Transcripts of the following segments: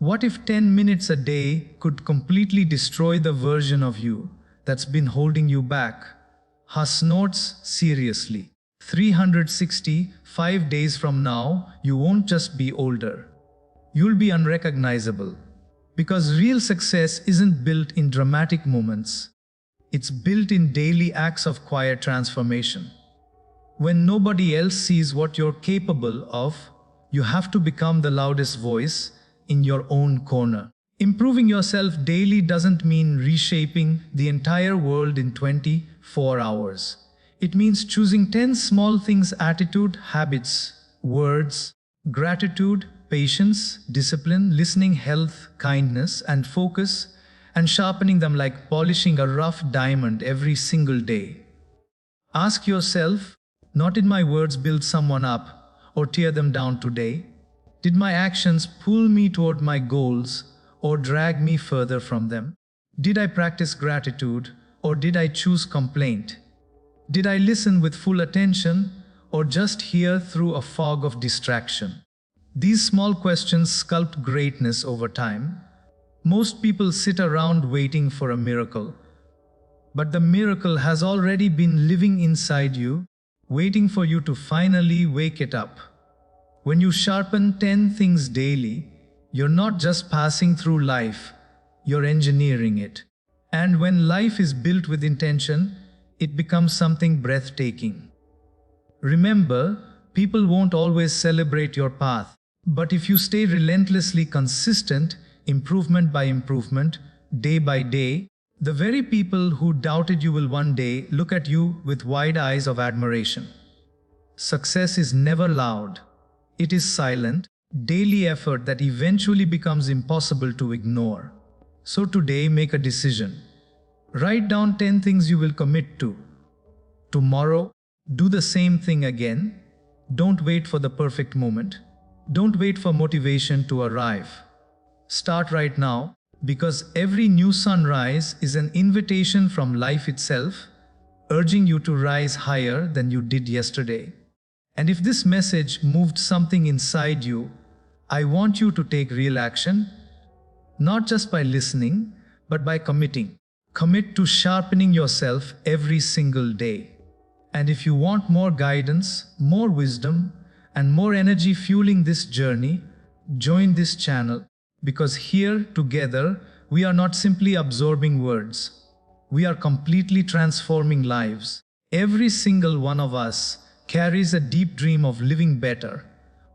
What if 10 minutes a day could completely destroy the version of you that's been holding you back? Huss notes seriously. 365 days from now, you won't just be older. You'll be unrecognizable. Because real success isn't built in dramatic moments. It's built in daily acts of quiet transformation. When nobody else sees what you're capable of, you have to become the loudest voice in your own corner. Improving yourself daily doesn't mean reshaping the entire world in 24 hours. It means choosing 10 small things: attitude, habits, words, gratitude, patience, discipline, listening, health, kindness, and focus, and sharpening them like polishing a rough diamond every single day. Ask yourself, not did my words build someone up or tear them down today? Did my actions pull me toward my goals or drag me further from them? Did I practice gratitude or did I choose complaint? Did I listen with full attention or just hear through a fog of distraction? These small questions sculpt greatness over time. Most people sit around waiting for a miracle. But the miracle has already been living inside you, waiting for you to finally wake it up. When you sharpen 10 things daily, you're not just passing through life, you're engineering it. And when life is built with intention, it becomes something breathtaking. Remember, people won't always celebrate your path. But if you stay relentlessly consistent, improvement by improvement, day by day, the very people who doubted you will one day look at you with wide eyes of admiration. Success is never loud. It is silent, daily effort that eventually becomes impossible to ignore. So today, make a decision. Write down 10 things you will commit to. Tomorrow, do the same thing again. Don't wait for the perfect moment. Don't wait for motivation to arrive. Start right now, because every new sunrise is an invitation from life itself, urging you to rise higher than you did yesterday. And if this message moved something inside you, I want you to take real action, not just by listening, but by committing. Commit to sharpening yourself every single day. And if you want more guidance, more wisdom, and more energy fueling this journey, join this channel, because here together we are not simply absorbing words. We are completely transforming lives. Every single one of us carries a deep dream of living better,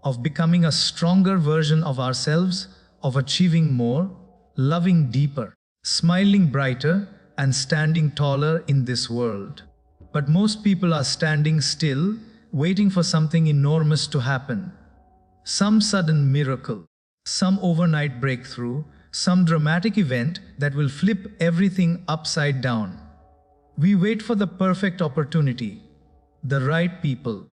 of becoming a stronger version of ourselves, of achieving more, loving deeper, smiling brighter, and standing taller in this world. But most people are standing still, waiting for something enormous to happen. Some sudden miracle, some overnight breakthrough, some dramatic event that will flip everything upside down. We wait for the perfect opportunity, the right people,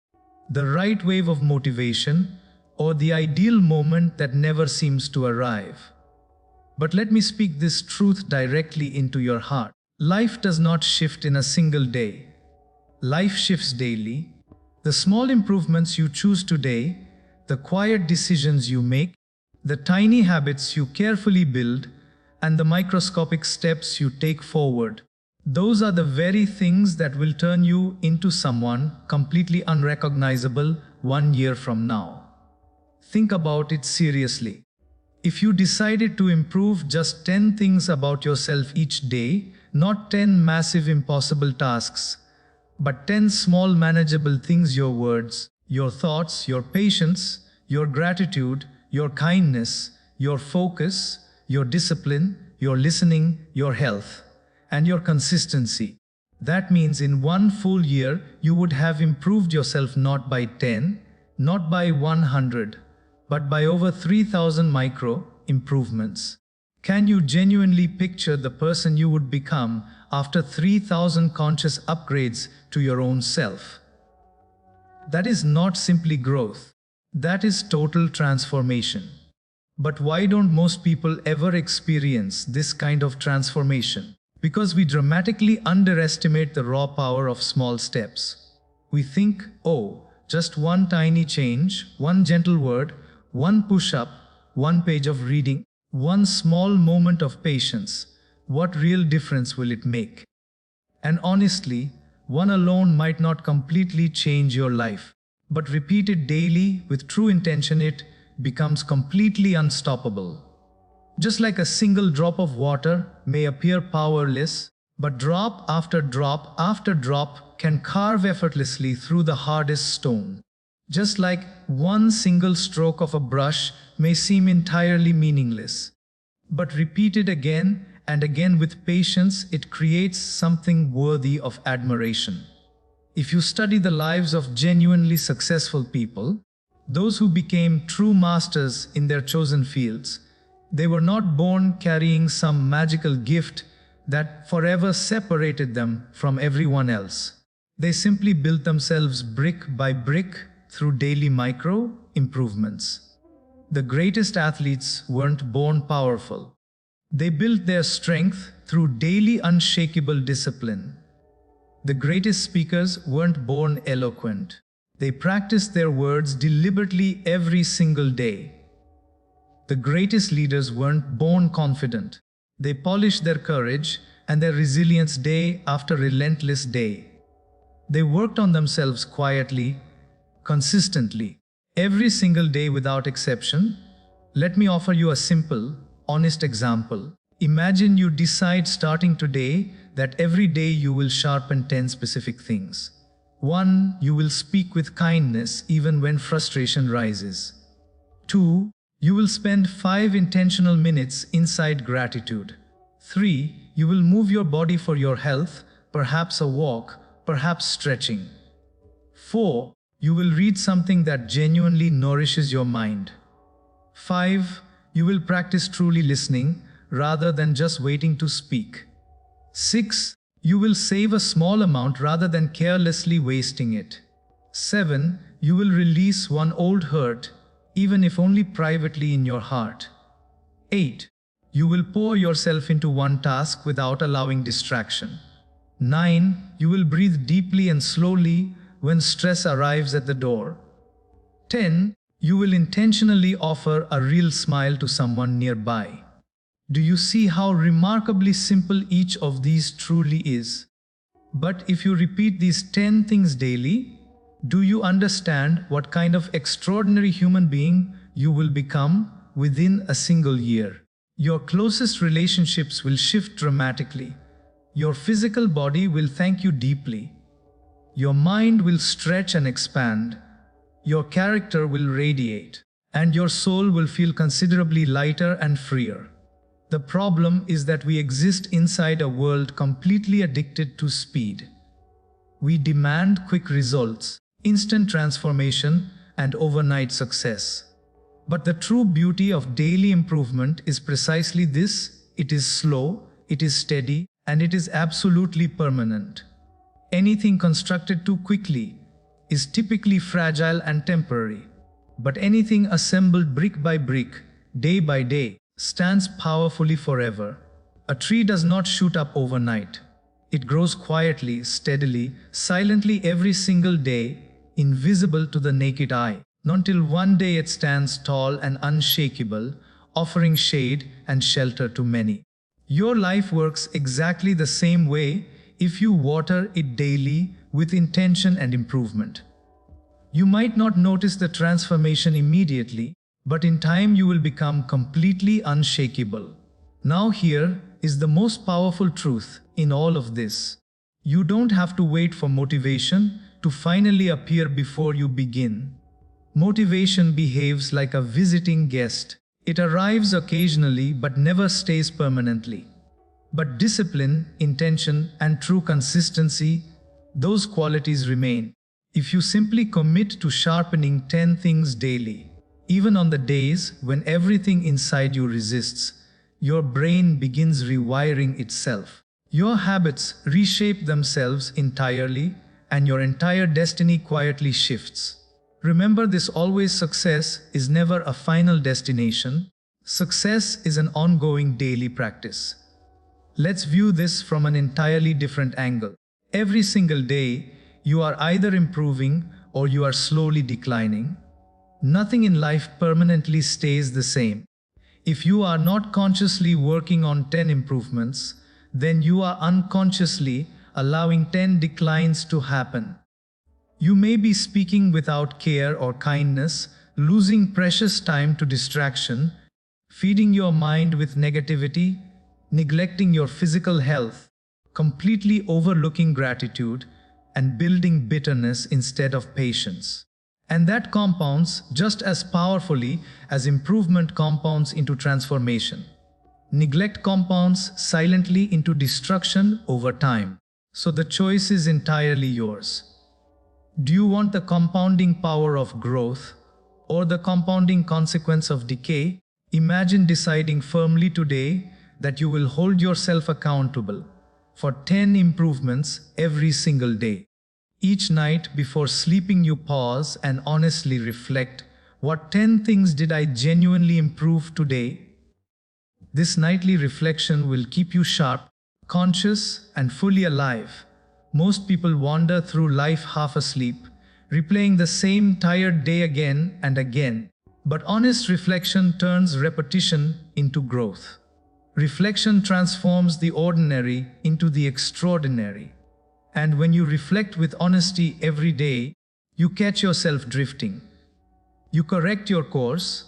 the right wave of motivation, or the ideal moment that never seems to arrive. But let me speak this truth directly into your heart. Life does not shift in a single day. Life shifts daily. The small improvements you choose today, the quiet decisions you make, the tiny habits you carefully build, and the microscopic steps you take forward, those are the very things that will turn you into someone completely unrecognizable 1 year from now. Think about it seriously. If you decided to improve just 10 things about yourself each day, not 10 massive impossible tasks, but 10 small manageable things: your words, your thoughts, your patience, your gratitude, your kindness, your focus, your discipline, your listening, your health, and your consistency. That means in 1 full year, you would have improved yourself not by 10, not by 100, but by over 3,000 micro improvements. Can you genuinely picture the person you would become after 3,000 conscious upgrades to your own self? That is not simply growth. That is total transformation. But why don't most people ever experience this kind of transformation? Because we dramatically underestimate the raw power of small steps. We think, oh, just one tiny change, one gentle word, one push-up, one page of reading, One small moment of patience, what real difference will it make? And honestly, one alone might not completely change your life, but repeated daily with true intention, it becomes completely unstoppable. Just like a single drop of water may appear powerless, but drop after drop after drop can carve effortlessly through the hardest stone. Just like one single stroke of a brush may seem entirely meaningless, but repeated again and again with patience, it creates something worthy of admiration. If you study the lives of genuinely successful people, those who became true masters in their chosen fields, they were not born carrying some magical gift that forever separated them from everyone else. They simply built themselves brick by brick through daily micro improvements. The greatest athletes weren't born powerful. They built their strength through daily unshakable discipline. The greatest speakers weren't born eloquent. They practiced their words deliberately every single day. The greatest leaders weren't born confident. They polished their courage and their resilience day after relentless day. They worked on themselves quietly, consistently, every single day without exception. Let me offer you a simple, honest example. Imagine you decide starting today that every day you will sharpen 10 specific things. 1. You will speak with kindness even when frustration rises. 2. You will spend 5 intentional minutes inside gratitude. 3. You will move your body for your health, perhaps a walk, perhaps stretching. 4. You will read something that genuinely nourishes your mind. 5. You will practice truly listening rather than just waiting to speak. 6. You will save a small amount rather than carelessly wasting it. 7. You will release one old hurt, even if only privately in your heart. 8. You will pour yourself into one task without allowing distraction. 9. You will breathe deeply and slowly when stress arrives at the door. 10. You will intentionally offer a real smile to someone nearby. Do you see how remarkably simple each of these truly is? But if you repeat these 10 things daily, do you understand what kind of extraordinary human being you will become within a single year? Your closest relationships will shift dramatically. Your physical body will thank you deeply. Your mind will stretch and expand. Your character will radiate. And your soul will feel considerably lighter and freer. The problem is that we exist inside a world completely addicted to speed. We demand quick results, instant transformation, and overnight success. But the true beauty of daily improvement is precisely this: it is slow, it is steady, and it is absolutely permanent. Anything constructed too quickly is typically fragile and temporary. But anything assembled brick by brick, day by day, stands powerfully forever. A tree does not shoot up overnight. It grows quietly, steadily, silently every single day, invisible to the naked eye, until one day it stands tall and unshakable, offering shade and shelter to many. Your life works exactly the same way if you water it daily with intention and improvement. You might not notice the transformation immediately, but in time you will become completely unshakable. Now here is the most powerful truth in all of this. You don't have to wait for motivation to finally appear before you begin. Motivation behaves like a visiting guest. It arrives occasionally but never stays permanently. But discipline, intention, and true consistency, those qualities remain. If you simply commit to sharpening 10 things daily, even on the days when everything inside you resists, your brain begins rewiring itself. Your habits reshape themselves entirely, and your entire destiny quietly shifts. Remember this always: success is never a final destination. Success is an ongoing daily practice. Let's view this from an entirely different angle. Every single day, you are either improving or you are slowly declining. Nothing in life permanently stays the same. If you are not consciously working on 10 improvements, then you are unconsciously allowing 10 declines to happen. You may be speaking without care or kindness, losing precious time to distraction, feeding your mind with negativity, neglecting your physical health, completely overlooking gratitude, and building bitterness instead of patience. And that compounds just as powerfully as improvement compounds into transformation. Neglect compounds silently into destruction over time. So the choice is entirely yours. Do you want the compounding power of growth or the compounding consequence of decay? Imagine deciding firmly today that you will hold yourself accountable for 10 improvements every single day. Each night before sleeping, you pause and honestly reflect, what 10 things did I genuinely improve today? This nightly reflection will keep you sharp, conscious, and fully alive. Most people wander through life half asleep, replaying the same tired day again and again. But honest reflection turns repetition into growth. Reflection transforms the ordinary into the extraordinary. And when you reflect with honesty every day, you catch yourself drifting. You correct your course,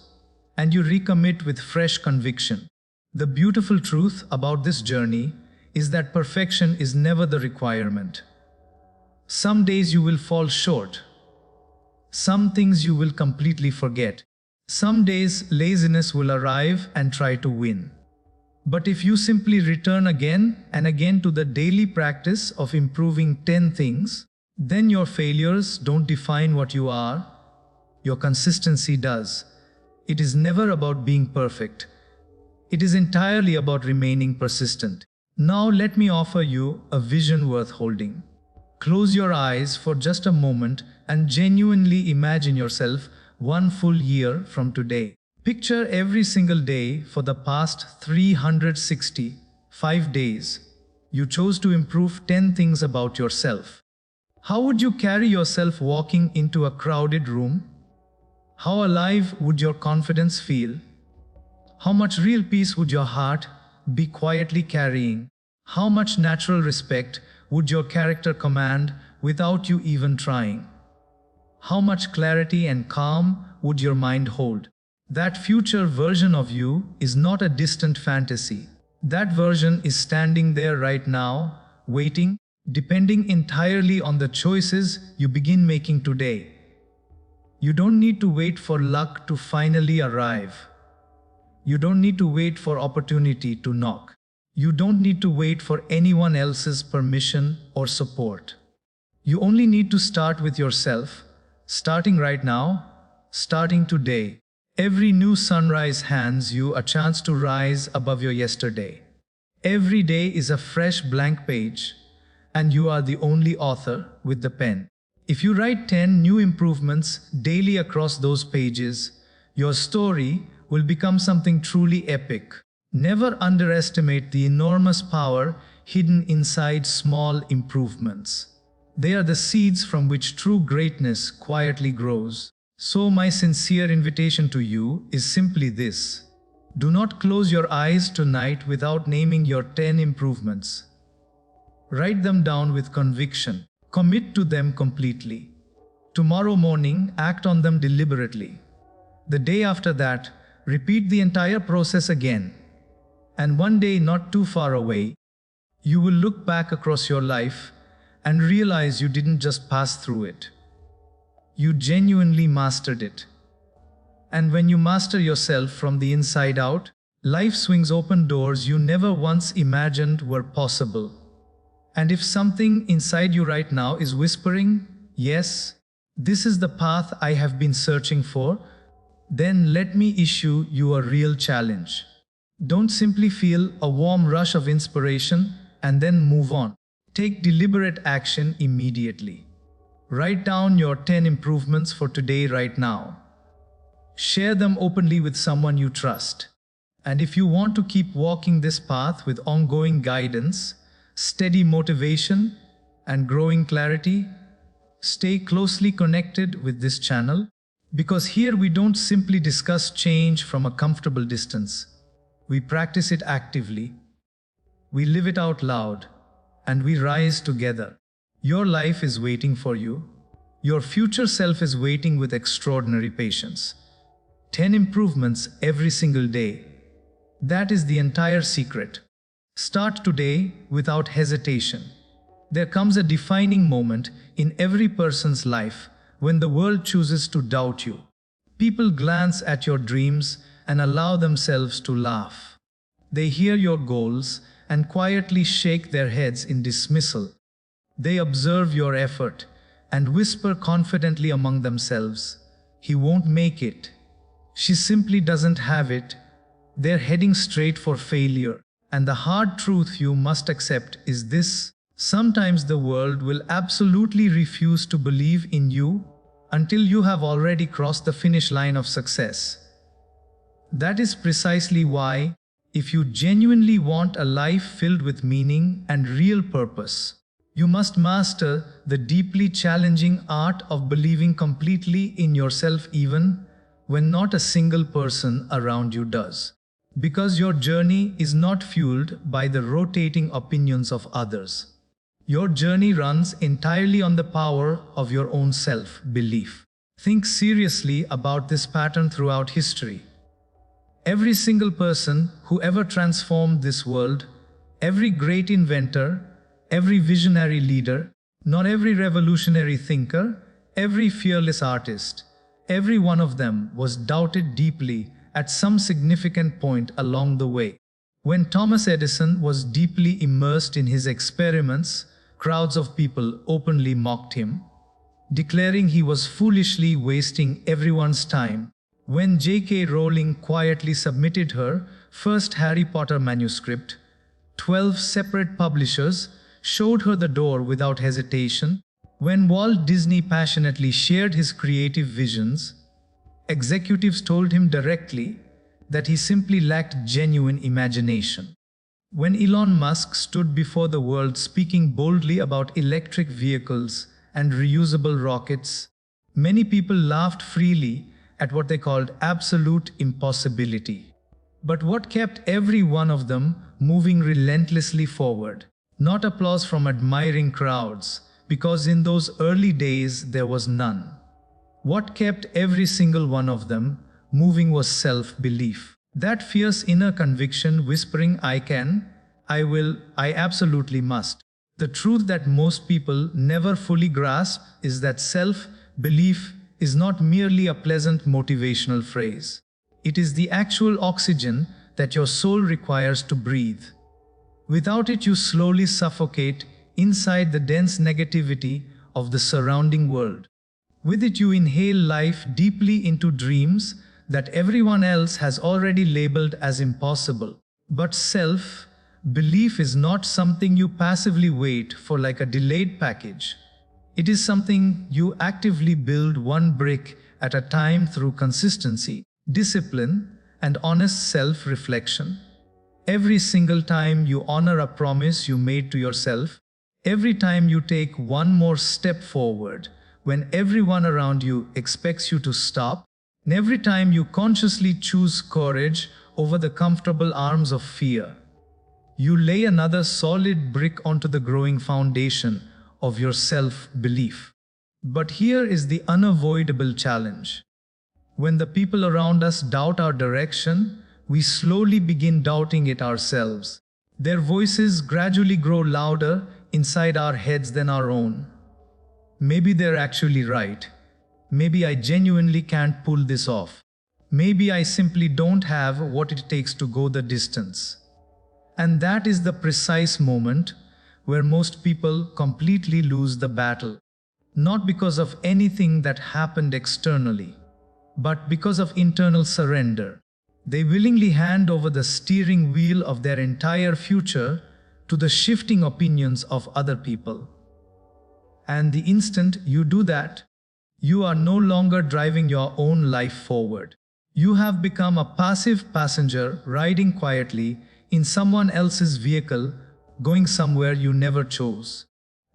and you recommit with fresh conviction. The beautiful truth about this journey is that perfection is never the requirement. Some days you will fall short. Some things you will completely forget. Some days laziness will arrive and try to win. But if you simply return again and again to the daily practice of improving 10 things, then your failures don't define what you are. Your consistency does. It is never about being perfect. It is entirely about remaining persistent. Now let me offer you a vision worth holding. Close your eyes for just a moment and genuinely imagine yourself one full year from today. Picture every single day for the past 365 days. You chose to improve 10 things about yourself. How would you carry yourself walking into a crowded room? How alive would your confidence feel? How much real peace would your heart be quietly carrying? How much natural respect would your character command without you even trying? How much clarity and calm would your mind hold? That future version of you is not a distant fantasy. That version is standing there right now, waiting, depending entirely on the choices you begin making today. You don't need to wait for luck to finally arrive. You don't need to wait for opportunity to knock. You don't need to wait for anyone else's permission or support. You only need to start with yourself, starting right now, starting today. Every new sunrise hands you a chance to rise above your yesterday. Every day is a fresh blank page, and you are the only author with the pen. If you write 10 new improvements daily across those pages, your story will become something truly epic. Never underestimate the enormous power hidden inside small improvements. They are the seeds from which true greatness quietly grows. So my sincere invitation to you is simply this. Do not close your eyes tonight without naming your 10 improvements. Write them down with conviction. Commit to them completely. Tomorrow morning, act on them deliberately. The day after that, repeat the entire process again. And one day not too far away, you will look back across your life and realize you didn't just pass through it. You genuinely mastered it. And when you master yourself from the inside out, life swings open doors you never once imagined were possible. And if something inside you right now is whispering, "Yes, this is the path I have been searching for," then let me issue you a real challenge. Don't simply feel a warm rush of inspiration and then move on. Take deliberate action immediately. Write down your 10 improvements for today right now. Share them openly with someone you trust. And if you want to keep walking this path with ongoing guidance, steady motivation, and growing clarity, stay closely connected with this channel. Because here we don't simply discuss change from a comfortable distance. We practice it actively, we live it out loud, and we rise together. Your life is waiting for you. Your future self is waiting with extraordinary patience. 10 improvements every single day. That is the entire secret. Start today without hesitation. There comes a defining moment in every person's life when the world chooses to doubt you. People glance at your dreams and allow themselves to laugh. They hear your goals and quietly shake their heads in dismissal. They observe your effort and whisper confidently among themselves, "He won't make it. She simply doesn't have it." They're heading straight for failure. And the hard truth you must accept is this: sometimes the world will absolutely refuse to believe in you until you have already crossed the finish line of success. That is precisely why, if you genuinely want a life filled with meaning and real purpose, you must master the deeply challenging art of believing completely in yourself even when not a single person around you does. Because your journey is not fueled by the rotating opinions of others. Your journey runs entirely on the power of your own self-belief. Think seriously about this pattern throughout history. Every single person who ever transformed this world, every great inventor, every visionary leader, not every revolutionary thinker, every fearless artist, every one of them was doubted deeply at some significant point along the way. When Thomas Edison was deeply immersed in his experiments, crowds of people openly mocked him, declaring he was foolishly wasting everyone's time. When J.K. Rowling quietly submitted her first Harry Potter manuscript, 12 separate publishers showed her the door without hesitation. When Walt Disney passionately shared his creative visions, executives told him directly that he simply lacked genuine imagination. When Elon Musk stood before the world speaking boldly about electric vehicles and reusable rockets, many people laughed freely at what they called absolute impossibility. But what kept every one of them moving relentlessly forward? Not applause from admiring crowds, because in those early days there was none. What kept every single one of them moving was self-belief. That fierce inner conviction whispering, "I can, I will, I absolutely must." The truth that most people never fully grasp is that self-belief is not merely a pleasant motivational phrase. It is the actual oxygen that your soul requires to breathe. Without it, you slowly suffocate inside the dense negativity of the surrounding world. With it, you inhale life deeply into dreams that everyone else has already labeled as impossible. But self-belief is not something you passively wait for like a delayed package. It is something you actively build one brick at a time through consistency, discipline, and honest self-reflection. Every single time you honor a promise you made to yourself, every time you take one more step forward when everyone around you expects you to stop, and every time you consciously choose courage over the comfortable arms of fear, you lay another solid brick onto the growing foundation of your self-belief. But here is the unavoidable challenge. When the people around us doubt our direction, we slowly begin doubting it ourselves. Their voices gradually grow louder inside our heads than our own. Maybe they're actually right. Maybe I genuinely can't pull this off. Maybe I simply don't have what it takes to go the distance. And that is the precise moment where most people completely lose the battle. Not because of anything that happened externally, but because of internal surrender. They willingly hand over the steering wheel of their entire future to the shifting opinions of other people. And the instant you do that, you are no longer driving your own life forward. You have become a passive passenger riding quietly in someone else's vehicle, going somewhere you never chose.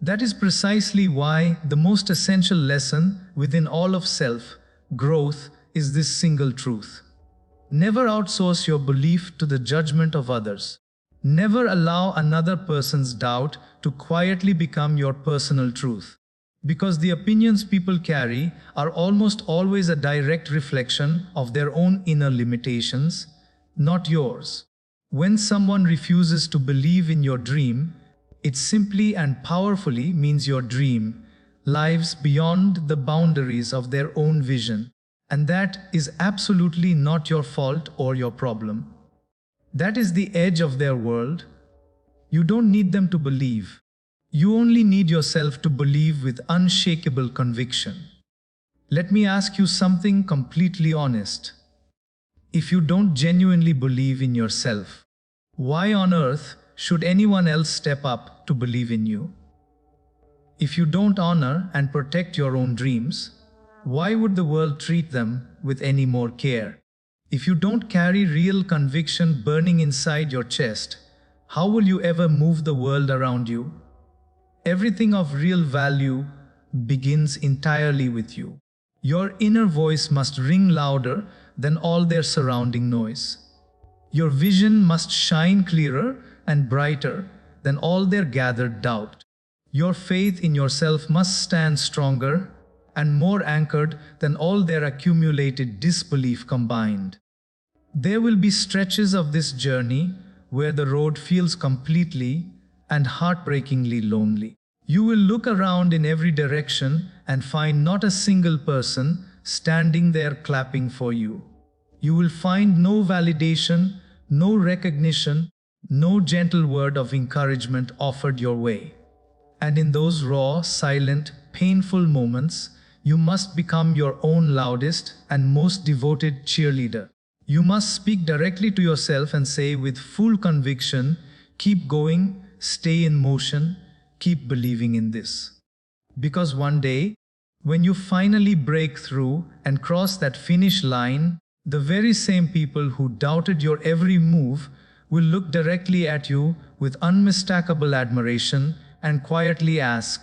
That is precisely why the most essential lesson within all of self growth is this single truth. Never outsource your belief to the judgment of others. Never allow another person's doubt to quietly become your personal truth. Because the opinions people carry are almost always a direct reflection of their own inner limitations, not yours. When someone refuses to believe in your dream, it simply and powerfully means your dream lives beyond the boundaries of their own vision. And that is absolutely not your fault or your problem. That is the edge of their world. You don't need them to believe. You only need yourself to believe with unshakable conviction. Let me ask you something completely honest. If you don't genuinely believe in yourself, why on earth should anyone else step up to believe in you? If you don't honor and protect your own dreams, why would the world treat them with any more care? If you don't carry real conviction burning inside your chest, how will you ever move the world around you? Everything of real value begins entirely with you. Your inner voice must ring louder than all their surrounding noise. Your vision must shine clearer and brighter than all their gathered doubt. Your faith in yourself must stand stronger and more anchored than all their accumulated disbelief combined. There will be stretches of this journey where the road feels completely and heartbreakingly lonely. You will look around in every direction and find not a single person standing there clapping for you. You will find no validation, no recognition, no gentle word of encouragement offered your way. And in those raw, silent, painful moments, you must become your own loudest and most devoted cheerleader. You must speak directly to yourself and say with full conviction, keep going, stay in motion, keep believing in this. Because one day, when you finally break through and cross that finish line, the very same people who doubted your every move will look directly at you with unmistakable admiration and quietly ask,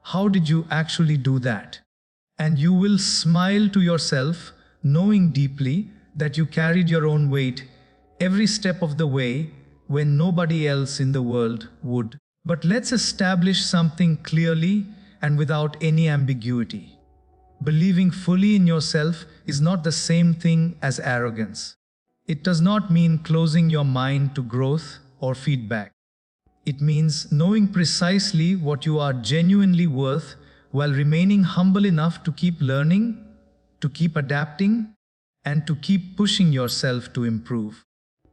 how did you actually do that? And you will smile to yourself, knowing deeply that you carried your own weight every step of the way when nobody else in the world would. But let's establish something clearly and without any ambiguity. Believing fully in yourself is not the same thing as arrogance. It does not mean closing your mind to growth or feedback. It means knowing precisely what you are genuinely worth while remaining humble enough to keep learning, to keep adapting, and to keep pushing yourself to improve.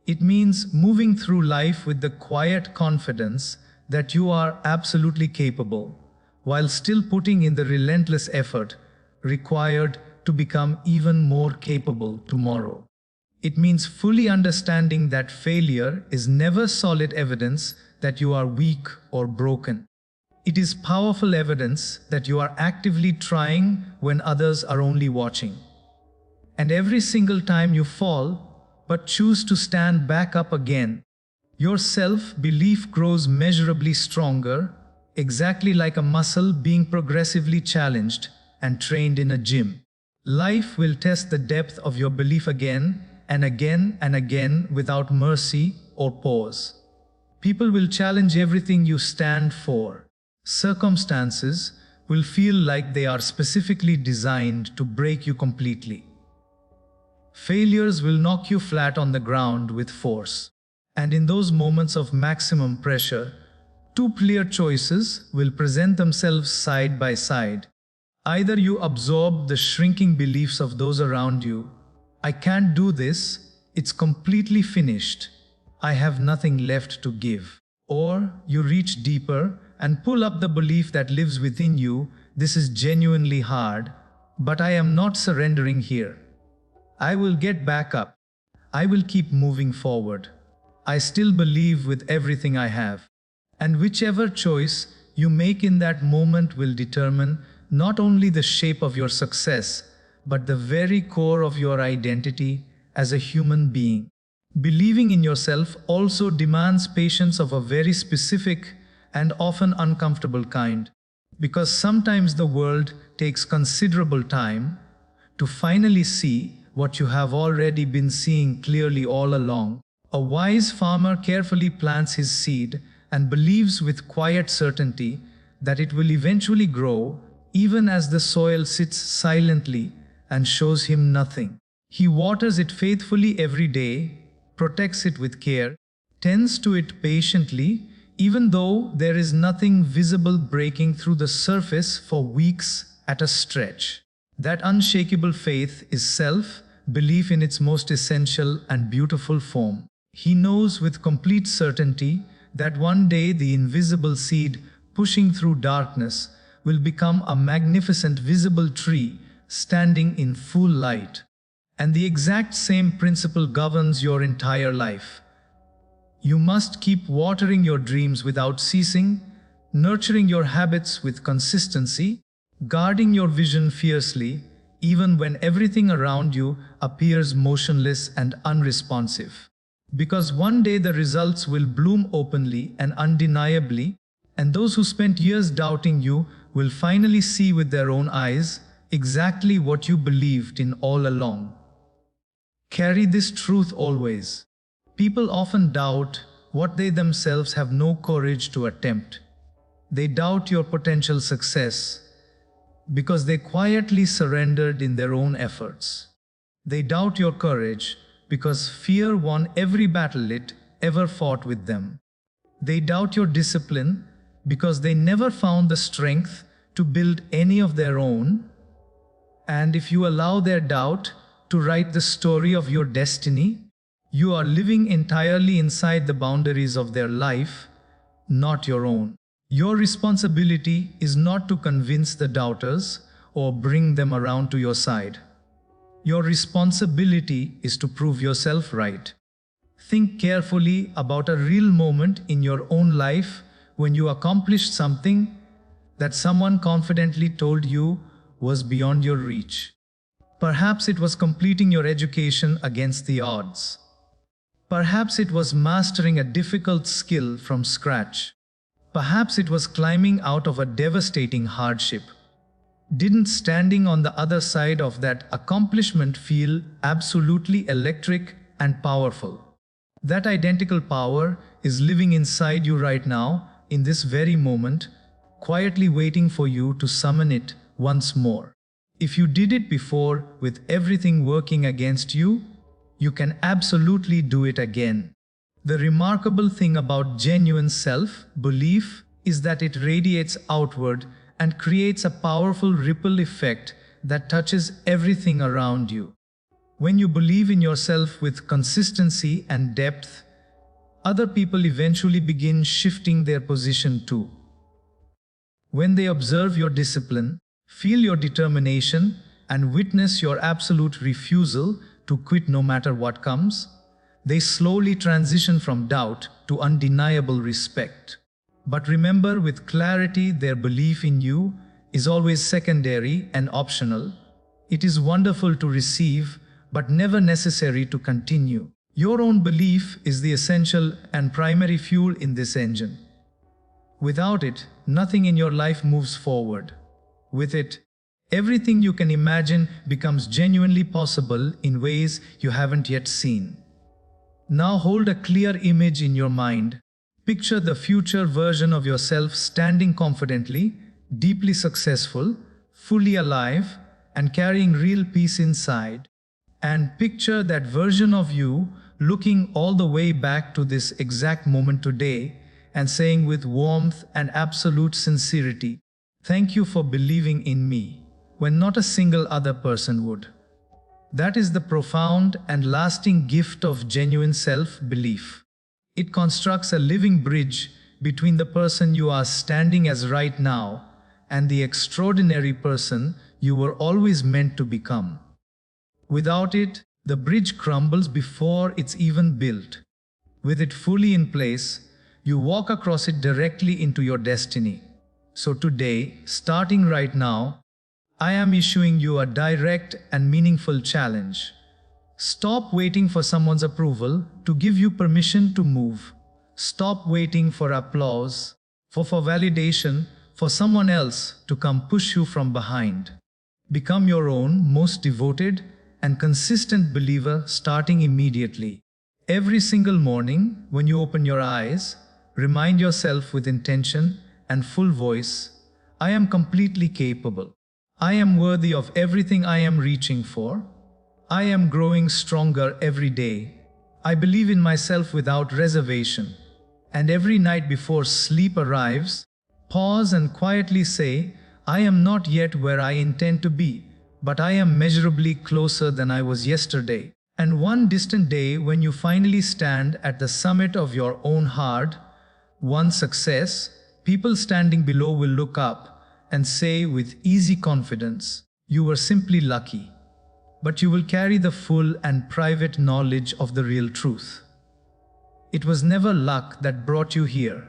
It means moving through life with the quiet confidence that you are absolutely capable, while still putting in the relentless effort required to become even more capable tomorrow. It means fully understanding that failure is never solid evidence that you are weak or broken. It is powerful evidence that you are actively trying when others are only watching. And every single time you fall, but choose to stand back up again, your self-belief grows measurably stronger, exactly like a muscle being progressively challenged and trained in a gym. Life will test the depth of your belief again and again and again without mercy or pause. People will challenge everything you stand for. Circumstances will feel like they are specifically designed to break you completely. Failures will knock you flat on the ground with force. And in those moments of maximum pressure, two clear choices will present themselves side by side. Either you absorb the shrinking beliefs of those around you, I can't do this, it's completely finished, I have nothing left to give. Or you reach deeper and pull up the belief that lives within you, this is genuinely hard, but I am not surrendering here. I will get back up. I will keep moving forward. I still believe with everything I have. And whichever choice you make in that moment will determine not only the shape of your success, but the very core of your identity as a human being. Believing in yourself also demands patience of a very specific and often uncomfortable kind, because sometimes the world takes considerable time to finally see what you have already been seeing clearly all along. A wise farmer carefully plants his seed and believes with quiet certainty that it will eventually grow, even as the soil sits silently and shows him nothing. He waters it faithfully every day, protects it with care, tends to it patiently, even though there is nothing visible breaking through the surface for weeks at a stretch. That unshakable faith is self-belief in its most essential and beautiful form. He knows with complete certainty that one day the invisible seed pushing through darkness will become a magnificent visible tree standing in full light. And the exact same principle governs your entire life. You must keep watering your dreams without ceasing, nurturing your habits with consistency, guarding your vision fiercely, even when everything around you appears motionless and unresponsive. Because one day the results will bloom openly and undeniably, and those who spent years doubting you will finally see with their own eyes exactly what you believed in all along. Carry this truth always. People often doubt what they themselves have no courage to attempt. They doubt your potential success because they quietly surrendered in their own efforts. They doubt your courage because fear won every battle it ever fought with them. They doubt your discipline because they never found the strength to build any of their own. And if you allow their doubt to write the story of your destiny, you are living entirely inside the boundaries of their life, not your own. Your responsibility is not to convince the doubters or bring them around to your side. Your responsibility is to prove yourself right. Think carefully about a real moment in your own life when you accomplished something that someone confidently told you was beyond your reach. Perhaps it was completing your education against the odds. Perhaps it was mastering a difficult skill from scratch. Perhaps it was climbing out of a devastating hardship. Didn't standing on the other side of that accomplishment feel absolutely electric and powerful? That identical power is living inside you right now, in this very moment, quietly waiting for you to summon it once more. If you did it before with everything working against you, you can absolutely do it again. The remarkable thing about genuine self-belief is that it radiates outward and creates a powerful ripple effect that touches everything around you. When you believe in yourself with consistency and depth, other people eventually begin shifting their position too. When they observe your discipline, feel your determination, and witness your absolute refusal to quit no matter what comes, they slowly transition from doubt to undeniable respect. But remember with clarity, their belief in you is always secondary and optional. It is wonderful to receive, but never necessary to continue. Your own belief is the essential and primary fuel in this engine. Without it, nothing in your life moves forward. With it, everything you can imagine becomes genuinely possible in ways you haven't yet seen. Now hold a clear image in your mind. Picture the future version of yourself standing confidently, deeply successful, fully alive, and carrying real peace inside. And picture that version of you looking all the way back to this exact moment today and saying with warmth and absolute sincerity, "Thank you for believing in me," when not a single other person would. That is the profound and lasting gift of genuine self-belief. It constructs a living bridge between the person you are standing as right now and the extraordinary person you were always meant to become. Without it, the bridge crumbles before it's even built. With it fully in place, you walk across it directly into your destiny. So today, starting right now, I am issuing you a direct and meaningful challenge. Stop waiting for someone's approval to give you permission to move. Stop waiting for applause, for validation, for someone else to come push you from behind. Become your own most devoted and consistent believer starting immediately. Every single morning, when you open your eyes, remind yourself with intention and full voice, I am completely capable. I am worthy of everything I am reaching for. I am growing stronger every day. I believe in myself without reservation. And every night before sleep arrives, pause and quietly say, I am not yet where I intend to be, but I am measurably closer than I was yesterday. And one distant day when you finally stand at the summit of your own heart, one success, people standing below will look up and say with easy confidence, you were simply lucky. But you will carry the full and private knowledge of the real truth. It was never luck that brought you here.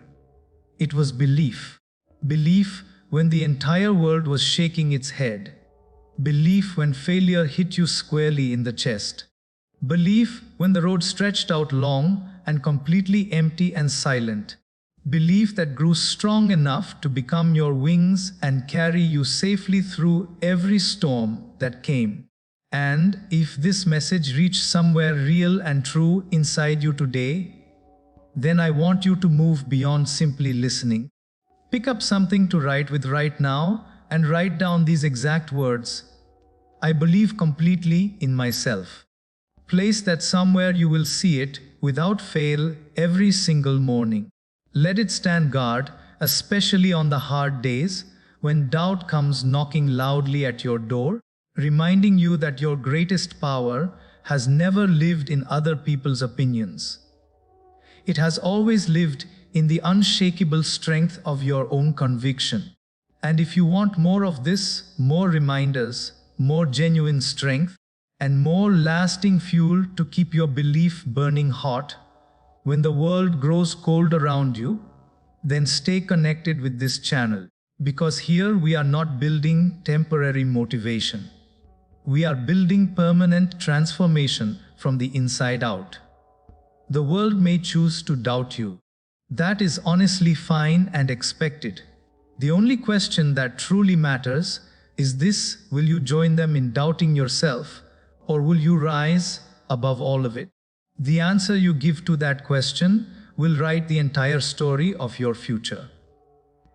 It was belief. Belief when the entire world was shaking its head. Belief when failure hit you squarely in the chest. Belief when the road stretched out long and completely empty and silent. Belief that grew strong enough to become your wings and carry you safely through every storm that came. And if this message reached somewhere real and true inside you today, then I want you to move beyond simply listening. Pick up something to write with right now and write down these exact words. I believe completely in myself. Place that somewhere you will see it without fail every single morning. Let it stand guard, especially on the hard days when doubt comes knocking loudly at your door, reminding you that your greatest power has never lived in other people's opinions. It has always lived in the unshakable strength of your own conviction. And if you want more of this, more reminders, more genuine strength, and more lasting fuel to keep your belief burning hot when the world grows cold around you, then stay connected with this channel. Because here we are not building temporary motivation. We are building permanent transformation from the inside out. The world may choose to doubt you. That is honestly fine and expected. The only question that truly matters is this: will you join them in doubting yourself, or will you rise above all of it? The answer you give to that question will write the entire story of your future.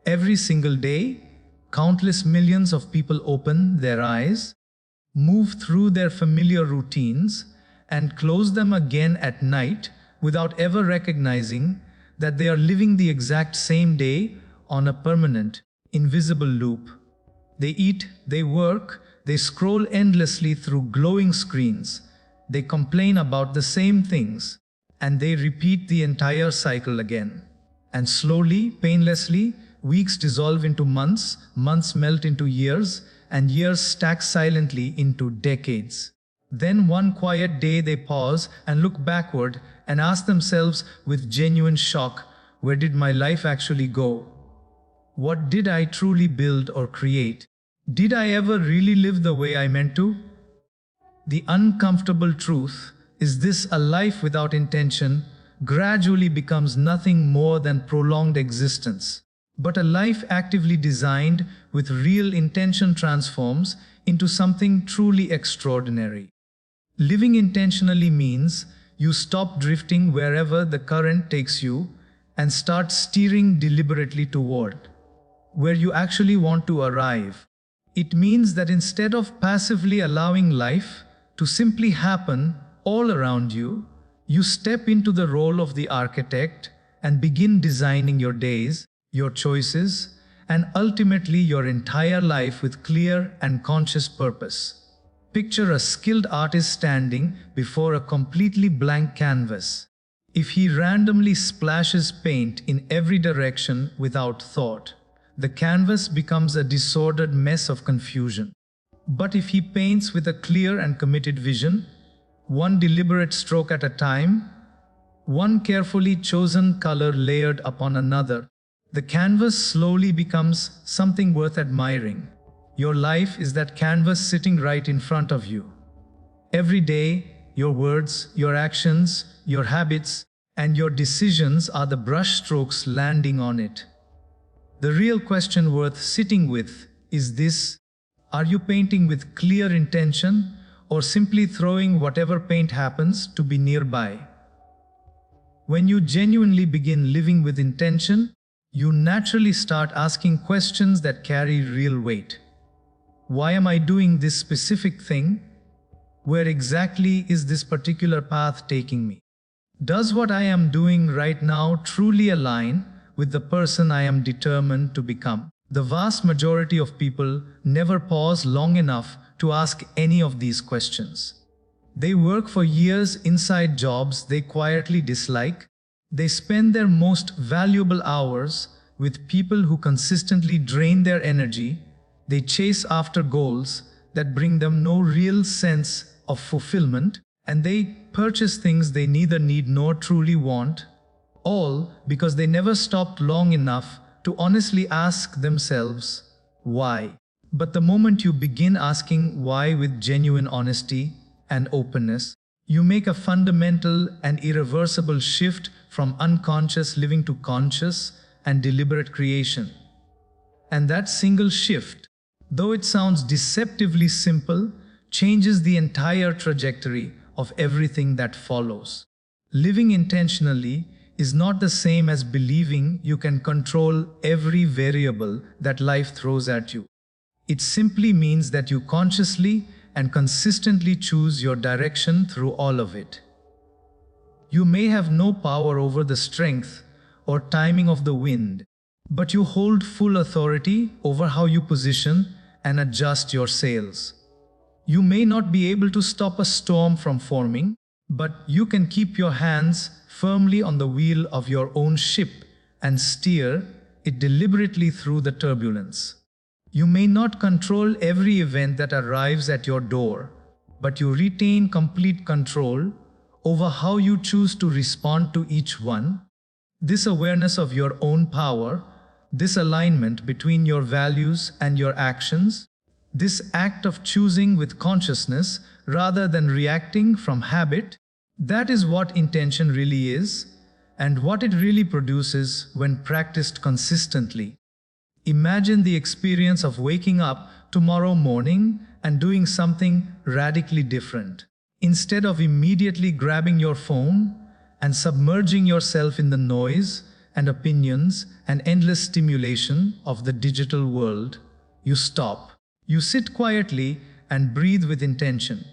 Every single day, countless millions of people open their eyes, move through their familiar routines, and close them again at night without ever recognizing that they are living the exact same day on a permanent, invisible loop. They eat, they work, they scroll endlessly through glowing screens, they complain about the same things, and they repeat the entire cycle again. And slowly, painlessly, weeks dissolve into months, months melt into years, and years stack silently into decades. Then one quiet day they pause and look backward and ask themselves with genuine shock, where did my life actually go? What did I truly build or create? Did I ever really live the way I meant to? The uncomfortable truth is this: a life without intention gradually becomes nothing more than prolonged existence. But a life actively designed with real intention transforms into something truly extraordinary. Living intentionally means you stop drifting wherever the current takes you and start steering deliberately toward where you actually want to arrive. It means that instead of passively allowing life to simply happen all around you, you step into the role of the architect and begin designing your days, your choices, and ultimately your entire life with clear and conscious purpose. Picture a skilled artist standing before a completely blank canvas. If he randomly splashes paint in every direction without thought, the canvas becomes a disordered mess of confusion. But if he paints with a clear and committed vision, one deliberate stroke at a time, one carefully chosen color layered upon another, the canvas slowly becomes something worth admiring. Your life is that canvas sitting right in front of you. Every day, your words, your actions, your habits, and your decisions are the brush strokes landing on it. The real question worth sitting with is this: Are you painting with clear intention or simply throwing whatever paint happens to be nearby? When you genuinely begin living with intention, you naturally start asking questions that carry real weight. Why am I doing this specific thing? Where exactly is this particular path taking me? Does what I am doing right now truly align with the person I am determined to become? The vast majority of people never pause long enough to ask any of these questions. They work for years inside jobs they quietly dislike. They spend their most valuable hours with people who consistently drain their energy. They chase after goals that bring them no real sense of fulfillment, and they purchase things they neither need nor truly want, all because they never stopped long enough to honestly ask themselves, why? But the moment you begin asking why with genuine honesty and openness, you make a fundamental and irreversible shift from unconscious living to conscious and deliberate creation. And that single shift, though it sounds deceptively simple, changes the entire trajectory of everything that follows. Living intentionally is not the same as believing you can control every variable that life throws at you. It simply means that you consciously and consistently choose your direction through all of it. You may have no power over the strength or timing of the wind, but you hold full authority over how you position and adjust your sails. You may not be able to stop a storm from forming, but you can keep your hands firmly on the wheel of your own ship and steer it deliberately through the turbulence. You may not control every event that arrives at your door, but you retain complete control over how you choose to respond to each one. This awareness of your own power, this alignment between your values and your actions, this act of choosing with consciousness rather than reacting from habit, that is what intention really is, and what it really produces when practiced consistently. Imagine the experience of waking up tomorrow morning and doing something radically different. Instead of immediately grabbing your phone and submerging yourself in the noise and opinions and endless stimulation of the digital world, you stop. You sit quietly and breathe with intention.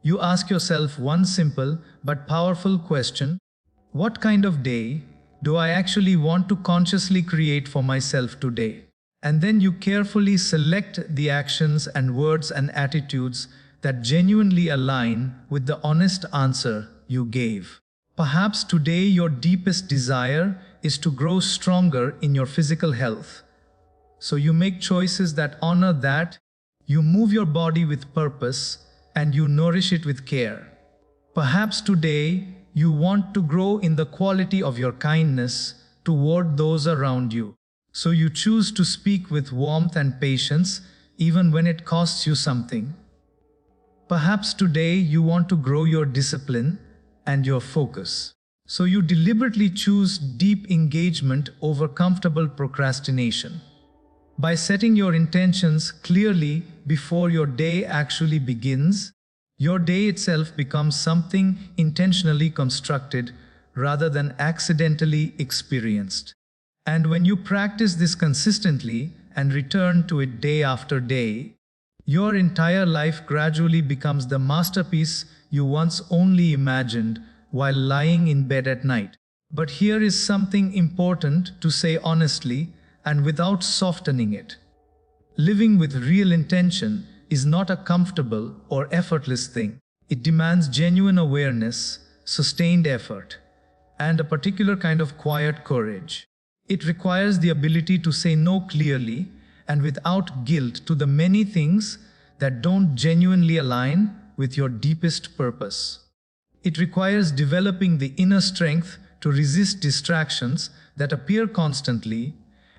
You ask yourself one simple but powerful question: what kind of day do I actually want to consciously create for myself today? And then you carefully select the actions and words and attitudes that genuinely align with the honest answer you gave. Perhaps today your deepest desire is to grow stronger in your physical health. So you make choices that honor that. You move your body with purpose and you nourish it with care. Perhaps today you want to grow in the quality of your kindness toward those around you. So you choose to speak with warmth and patience even when it costs you something. Perhaps today you want to grow your discipline and your focus. So you deliberately choose deep engagement over comfortable procrastination. By setting your intentions clearly before your day actually begins, your day itself becomes something intentionally constructed rather than accidentally experienced. And when you practice this consistently and return to it day after day, your entire life gradually becomes the masterpiece you once only imagined while lying in bed at night. But here is something important to say honestly and without softening it. Living with real intention is not a comfortable or effortless thing. It demands genuine awareness, sustained effort, and a particular kind of quiet courage. It requires the ability to say no clearly and without guilt to the many things that don't genuinely align with your deepest purpose. It requires developing the inner strength to resist distractions that appear constantly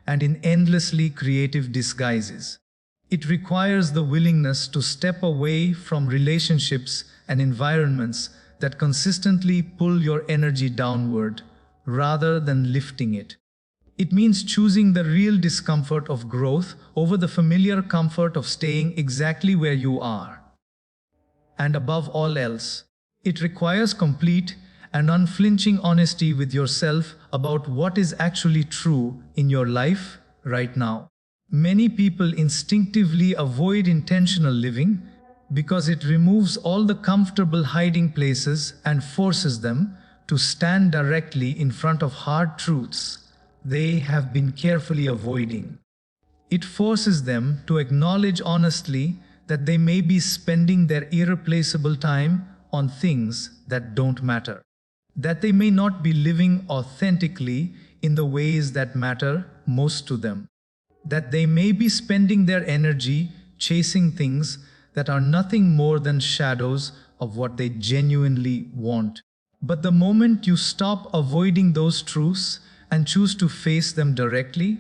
and in endlessly creative disguises. It requires the willingness to step away from relationships and environments that consistently pull your energy downward rather than lifting it. It means choosing the real discomfort of growth over the familiar comfort of staying exactly where you are. And above all else, it requires complete and unflinching honesty with yourself about what is actually true in your life right now. Many people instinctively avoid intentional living because it removes all the comfortable hiding places and forces them to stand directly in front of hard truths they have been carefully avoiding. It forces them to acknowledge honestly that they may be spending their irreplaceable time on things that don't matter, that they may not be living authentically in the ways that matter most to them, that they may be spending their energy chasing things that are nothing more than shadows of what they genuinely want. But the moment you stop avoiding those truths and choose to face them directly,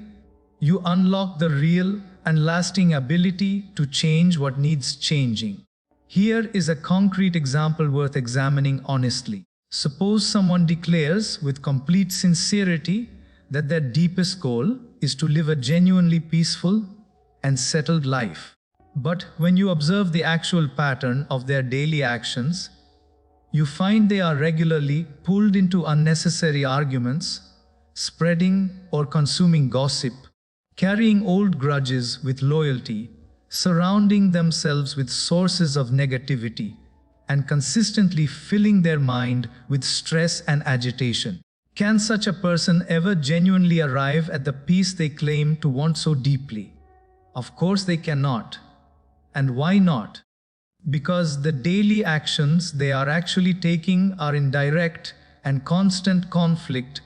you unlock the real and lasting ability to change what needs changing. Here is a concrete example worth examining honestly. Suppose someone declares with complete sincerity that their deepest goal is to live a genuinely peaceful and settled life. But when you observe the actual pattern of their daily actions, you find they are regularly pulled into unnecessary arguments, spreading or consuming gossip, carrying old grudges with loyalty, surrounding themselves with sources of negativity, and consistently filling their mind with stress and agitation. Can such a person ever genuinely arrive at the peace they claim to want so deeply? Of course they cannot. And why not? Because the daily actions they are actually taking are in direct and constant conflict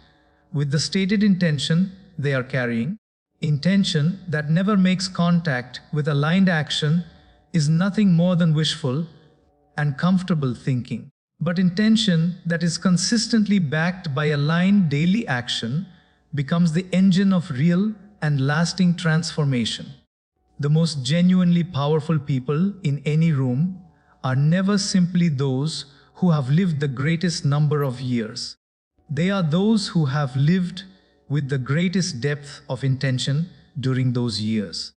with the stated intention they are carrying. Intention that never makes contact with aligned action is nothing more than wishful and comfortable thinking. But intention that is consistently backed by aligned daily action becomes the engine of real and lasting transformation. The most genuinely powerful people in any room are never simply those who have lived the greatest number of years. They are those who have lived with the greatest depth of intention during those years.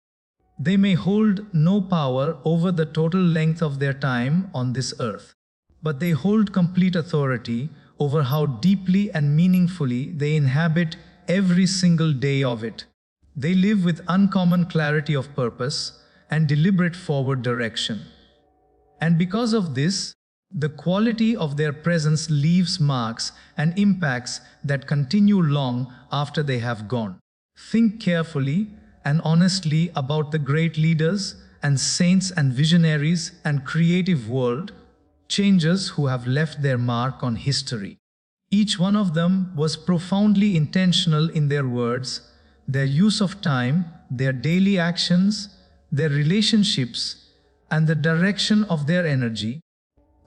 They may hold no power over the total length of their time on this earth, but they hold complete authority over how deeply and meaningfully they inhabit every single day of it. They live with uncommon clarity of purpose and deliberate forward direction. And because of this, the quality of their presence leaves marks and impacts that continue long after they have gone. Think carefully and honestly about the great leaders and saints and visionaries and creative world changers who have left their mark on history. Each one of them was profoundly intentional in their words, their use of time, their daily actions, their relationships, and the direction of their energy.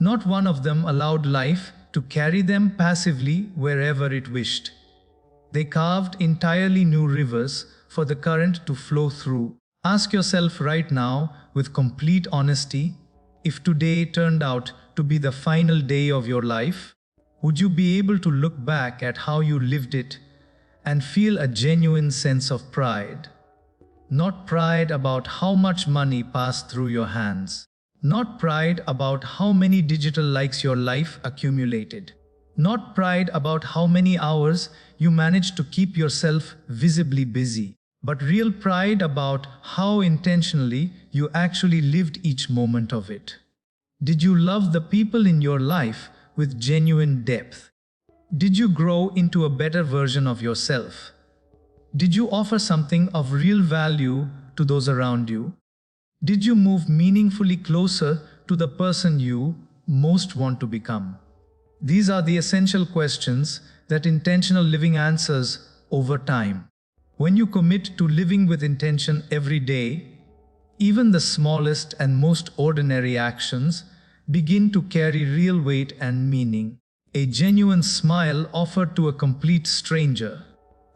Not one of them allowed life to carry them passively wherever it wished. They carved entirely new rivers for the current to flow through. Ask yourself right now, with complete honesty, if today turned out to be the final day of your life, would you be able to look back at how you lived it and feel a genuine sense of pride? Not pride about how much money passed through your hands. Not pride about how many digital likes your life accumulated. Not pride about how many hours you managed to keep yourself visibly busy. But real pride about how intentionally you actually lived each moment of it. Did you love the people in your life with genuine depth? Did you grow into a better version of yourself? Did you offer something of real value to those around you? Did you move meaningfully closer to the person you most want to become? These are the essential questions that intentional living answers over time. When you commit to living with intention every day, even the smallest and most ordinary actions begin to carry real weight and meaning. A genuine smile offered to a complete stranger,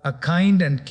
a kind and